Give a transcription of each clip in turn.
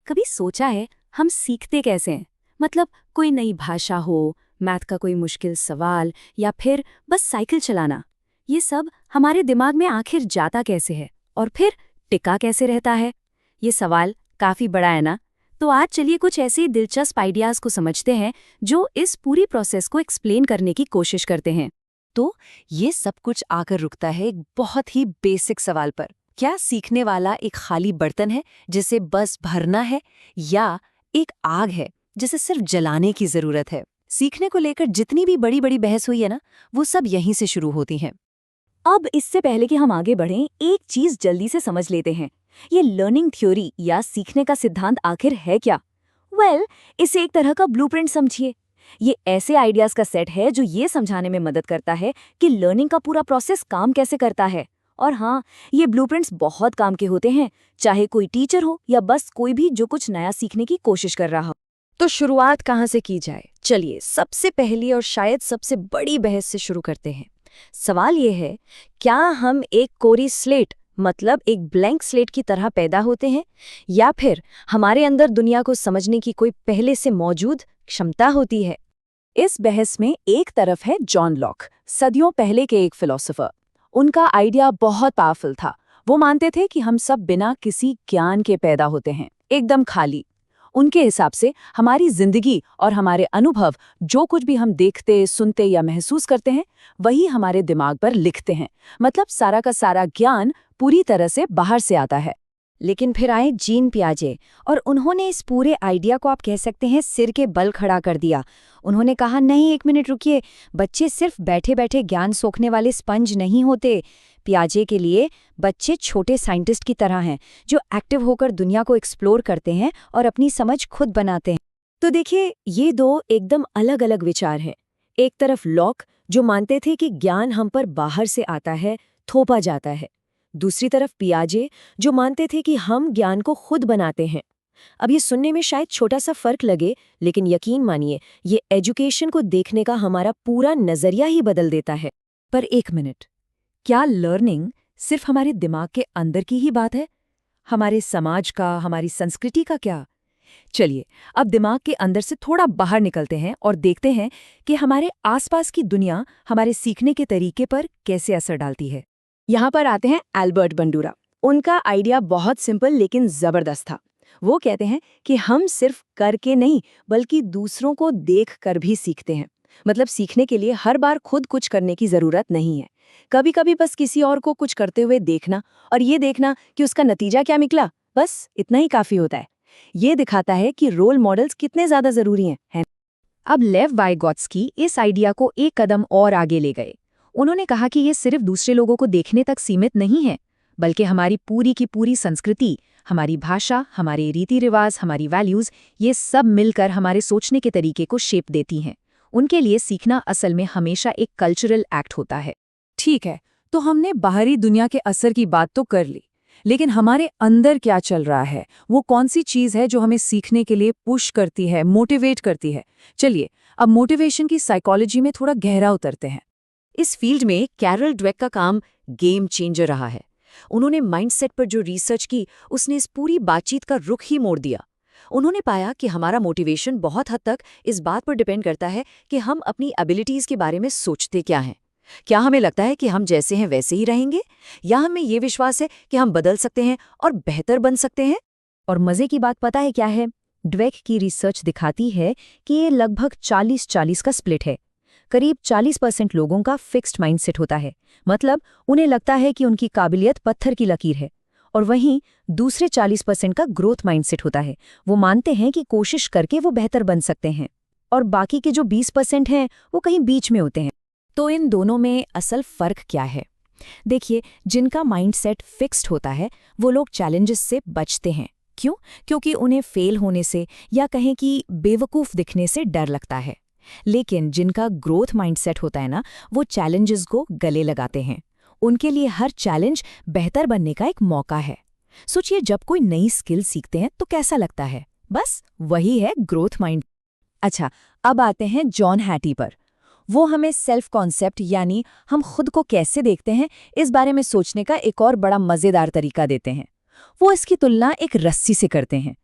कभी सोचा है हम सीखते कैसे हैं? मतलब कोई नई भाषा हो, मैथ का कोई मुश्किल सवाल या फिर बस साइकिल चलाना। ये सब हमारे दिमाग में आखिर जाता कैसे है और फिर टिका कैसे रहता है? ये सवाल काफी बड़ा है ना। तो आज चलिए कुछ ऐसे ही दिलचस्प आइडियाज को समझते हैं जो इस पूरी प्रोसेस को एक्सप्लेन करने की कोशिश करते हैं। तो ये सब कुछ आकर रुकता है एक बहुत ही बेसिक सवाल पर। क्या सीखने वाला एक खाली बर्तन है जिसे बस भरना है, या एक आग है जिसे सिर्फ जलाने की जरूरत है? सीखने को लेकर जितनी भी बड़ी बड़ी बहस हुई है ना, वो सब यहीं से शुरू होती हैं। अब इससे पहले कि हम आगे बढ़ें, एक चीज जल्दी से समझ लेते हैं। ये लर्निंग थ्योरी या सीखने का सिद्धांत आखिर है क्या? इसे एक तरह का ब्लूप्रिंट समझिए। ये ऐसे आइडियाज का सेट है जो ये समझाने में मदद करता है कि लर्निंग का पूरा प्रोसेस काम कैसे करता है। और हाँ, ये ब्लूप्रिंट्स बहुत काम के होते हैं, चाहे कोई टीचर हो या बस कोई भी जो कुछ नया सीखने की कोशिश कर रहा हो। तो शुरुआत कहाँ से की जाए? चलिए सबसे पहली और शायद सबसे बड़ी बहस से शुरू करते हैं। सवाल ये है, क्या हम एक कोरी स्लेट, मतलब एक ब्लैंक स्लेट की तरह पैदा होते हैं, या फिर हमारे अंदर दुनिया को समझने की कोई पहले से मौजूद क्षमता होती है? इस बहस में एक तरफ है जॉन लॉक, सदियों पहले के एक फिलोसोफर। उनका आइडिया बहुत पावरफुल था। वो मानते थे कि हम सब बिना किसी ज्ञान के पैदा होते हैं, एकदम खाली। उनके हिसाब से हमारी जिंदगी और हमारे अनुभव, जो कुछ भी हम देखते, सुनते या महसूस करते हैं, वही हमारे दिमाग पर लिखते हैं। मतलब सारा का सारा ज्ञान पूरी तरह से बाहर से आता है। लेकिन फिर आए जीन पियाजे, और उन्होंने इस पूरे आइडिया को आप कह सकते हैं सिर के बल खड़ा कर दिया। उन्होंने कहा, नहीं, एक मिनट रुकिए, बच्चे सिर्फ बैठे बैठे ज्ञान सोखने वाले स्पंज नहीं होते। पियाजे के लिए बच्चे छोटे साइंटिस्ट की तरह हैं, जो एक्टिव होकर दुनिया को एक्सप्लोर करते हैं और अपनी समझ खुद बनाते हैं। तो देखिए, ये दो एकदम अलग अलग विचार हैं। एक तरफ लॉक, जो मानते थे कि ज्ञान हम पर बाहर से आता है, थोपा जाता है। दूसरी तरफ पियाजे, जो मानते थे कि हम ज्ञान को खुद बनाते हैं। अब ये सुनने में शायद छोटा सा फर्क लगे, लेकिन यकीन मानिए, ये एजुकेशन को देखने का हमारा पूरा नजरिया ही बदल देता है। पर एक मिनट, क्या लर्निंग सिर्फ हमारे दिमाग के अंदर की ही बात है? हमारे समाज का, हमारी संस्कृति का क्या? चलिए अब दिमाग के अंदर से थोड़ा बाहर निकलते हैं और देखते हैं कि हमारे आसपास की दुनिया हमारे सीखने के तरीके पर कैसे असर डालती है। यहाँ पर आते हैं एल्बर्ट बंडूरा। उनका आइडिया बहुत सिंपल लेकिन जबरदस्त था। वो कहते हैं कि हम सिर्फ करके नहीं, बल्कि दूसरों को देख कर भी सीखते हैं। मतलब सीखने के लिए हर बार खुद कुछ करने की जरूरत नहीं है। कभी कभी बस किसी और को कुछ करते हुए देखना और ये देखना कि उसका नतीजा क्या निकला, बस इतना ही काफी होता है। ये दिखाता है कि रोल मॉडल्स कितने ज्यादा जरूरी हैं, है? अब लेव वाइगोत्स्की इस आइडिया को एक कदम और आगे ले गए। उन्होंने कहा कि ये सिर्फ दूसरे लोगों को देखने तक सीमित नहीं है, बल्कि हमारी पूरी की पूरी संस्कृति, हमारी भाषा, हमारे रीति रिवाज, हमारी वैल्यूज, ये सब मिलकर हमारे सोचने के तरीके को शेप देती हैं। उनके लिए सीखना असल में हमेशा एक कल्चरल एक्ट होता है। ठीक है, तो हमने बाहरी दुनिया के असर की बात तो कर ली, लेकिन हमारे अंदर क्या चल रहा है? वो कौन सी चीज है जो हमें सीखने के लिए पुश करती है, मोटिवेट करती है? चलिए अब मोटिवेशन की साइकोलॉजी में थोड़ा गहरा उतरते हैं। इस फील्ड में कैरल ड्वेक का काम गेम चेंजर रहा है। उन्होंने माइंडसेट पर जो रिसर्च की, उसने इस पूरी बातचीत का रुख ही मोड़ दिया। उन्होंने पाया कि हमारा मोटिवेशन बहुत हद तक इस बात पर डिपेंड करता है कि हम अपनी एबिलिटीज के बारे में सोचते क्या हैं। क्या हमें लगता है कि हम जैसे हैं वैसे ही रहेंगे, या हमें ये विश्वास है कि हम बदल सकते हैं और बेहतर बन सकते हैं? और मजे की बात पता है क्या है? ड्वेक की रिसर्च दिखाती है कि ये लगभग 40-40 का स्प्लिट है। करीब 40% लोगों का फिक्स्ड माइंडसेट होता है, मतलब उन्हें लगता है कि उनकी काबिलियत पत्थर की लकीर है। और वहीं दूसरे 40% का ग्रोथ माइंडसेट होता है। वो मानते हैं कि कोशिश करके वो बेहतर बन सकते हैं। और बाकी के जो 20% हैं, वो कहीं बीच में होते हैं। तो इन दोनों में असल फर्क क्या है? देखिए, जिनका माइंडसेट फिक्स्ड होता है, वो लोग चैलेंजेस से बचते हैं। क्यों? क्योंकि उन्हें फेल होने से या कहें कि बेवकूफ़ दिखने से डर लगता है। लेकिन जिनका ग्रोथ माइंडसेट होता है ना, वो चैलेंजेस को गले लगाते हैं। उनके लिए हर चैलेंज बेहतर बनने का एक मौका है। सोचिए, जब कोई नई स्किल सीखते हैं तो कैसा लगता है? बस वही है ग्रोथ माइंड। अच्छा, अब आते हैं जॉन हैटी पर। वो हमें सेल्फ कॉन्सेप्ट, यानी हम खुद को कैसे देखते हैं, इस बारे में सोचने का एक और बड़ा मज़ेदार तरीका देते हैं। वो इसकी तुलना एक रस्सी से करते हैं।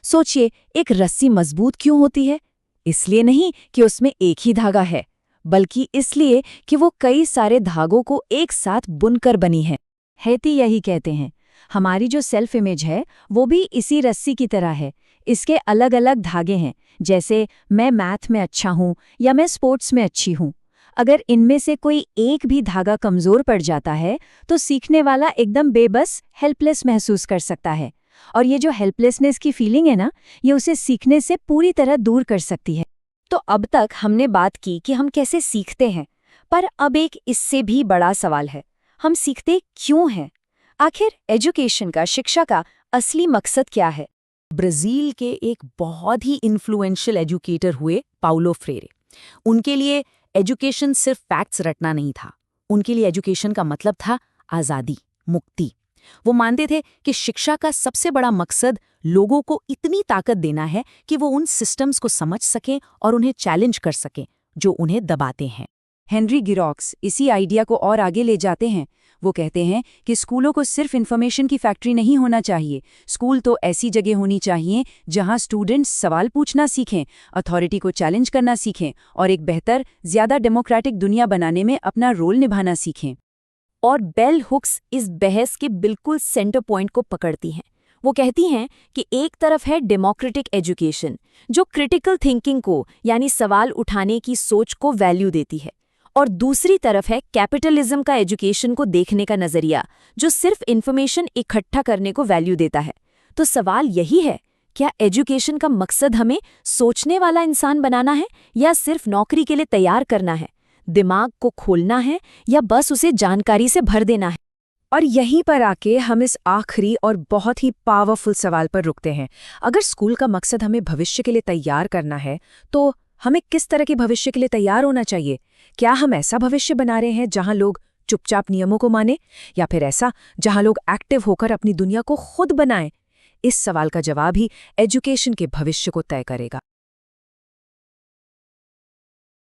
सोचिए, एक रस्सी मजबूत क्यों होती है? इसलिए नहीं कि उसमें एक ही धागा है, बल्कि इसलिए कि वो कई सारे धागों को एक साथ बुनकर बनी है। हेती यही कहते हैं, हमारी जो सेल्फ इमेज है वो भी इसी रस्सी की तरह है। इसके अलग अलग धागे हैं, जैसे मैं मैथ में अच्छा हूँ या मैं स्पोर्ट्स में अच्छी हूँ। अगर इनमें से कोई एक भी धागा कमजोर पड़ जाता है तो सीखने वाला एकदम बेबस, हेल्पलेस महसूस कर सकता है। और ये जो हेल्पलेसनेस की फीलिंग है ना, ये उसे सीखने से पूरी तरह दूर कर सकती है। तो अब तक हमने बात की कि हम कैसे सीखते हैं, पर अब एक इससे भी बड़ा सवाल है, हम सीखते क्यों हैं? आखिर एजुकेशन का, शिक्षा का असली मकसद क्या है? ब्राजील के एक बहुत ही इन्फ्लुएंशियल एजुकेटर हुए पाउलो फ्रेरे। उनके लिए एजुकेशन सिर्फ फैक्ट्स रटना नहीं था। उनके लिए एजुकेशन का मतलब था आज़ादी, मुक्ति। वो मानते थे कि शिक्षा का सबसे बड़ा मकसद लोगों को इतनी ताकत देना है कि वो उन सिस्टम्स को समझ सकें और उन्हें चैलेंज कर सकें जो उन्हें दबाते हैं। हेनरी गिरॉक्स इसी आइडिया को और आगे ले जाते हैं। वो कहते हैं कि स्कूलों को सिर्फ इन्फॉर्मेशन की फैक्ट्री नहीं होना चाहिए। स्कूल तो ऐसी जगह होनी चाहिए जहां स्टूडेंट्स सवाल पूछना सीखें, अथॉरिटी को चैलेंज करना सीखें और एक बेहतर, ज्यादा डेमोक्रेटिक दुनिया बनाने में अपना रोल निभाना सीखें। और बेल हुक्स इस बहस के बिल्कुल सेंटर पॉइंट को पकड़ती हैं। वो कहती हैं कि एक तरफ है डेमोक्रेटिक एजुकेशन, जो क्रिटिकल थिंकिंग को, यानी सवाल उठाने की सोच को वैल्यू देती है, और दूसरी तरफ है कैपिटलिज्म का एजुकेशन को देखने का नजरिया, जो सिर्फ इन्फॉर्मेशन इकट्ठा करने को वैल्यू देता है। तो सवाल यही है, क्या एजुकेशन का मकसद हमें सोचने वाला इंसान बनाना है या सिर्फ नौकरी के लिए तैयार करना है? दिमाग को खोलना है या बस उसे जानकारी से भर देना है? और यहीं पर आके हम इस आखिरी और बहुत ही पावरफुल सवाल पर रुकते हैं। अगर स्कूल का मकसद हमें भविष्य के लिए तैयार करना है, तो हमें किस तरह के भविष्य के लिए तैयार होना चाहिए? क्या हम ऐसा भविष्य बना रहे हैं जहां लोग चुपचाप नियमों को माने, या फिर ऐसा जहां लोग एक्टिव होकर अपनी दुनिया को खुद बनाएं? इस सवाल का जवाब ही एजुकेशन के भविष्य को तय करेगा।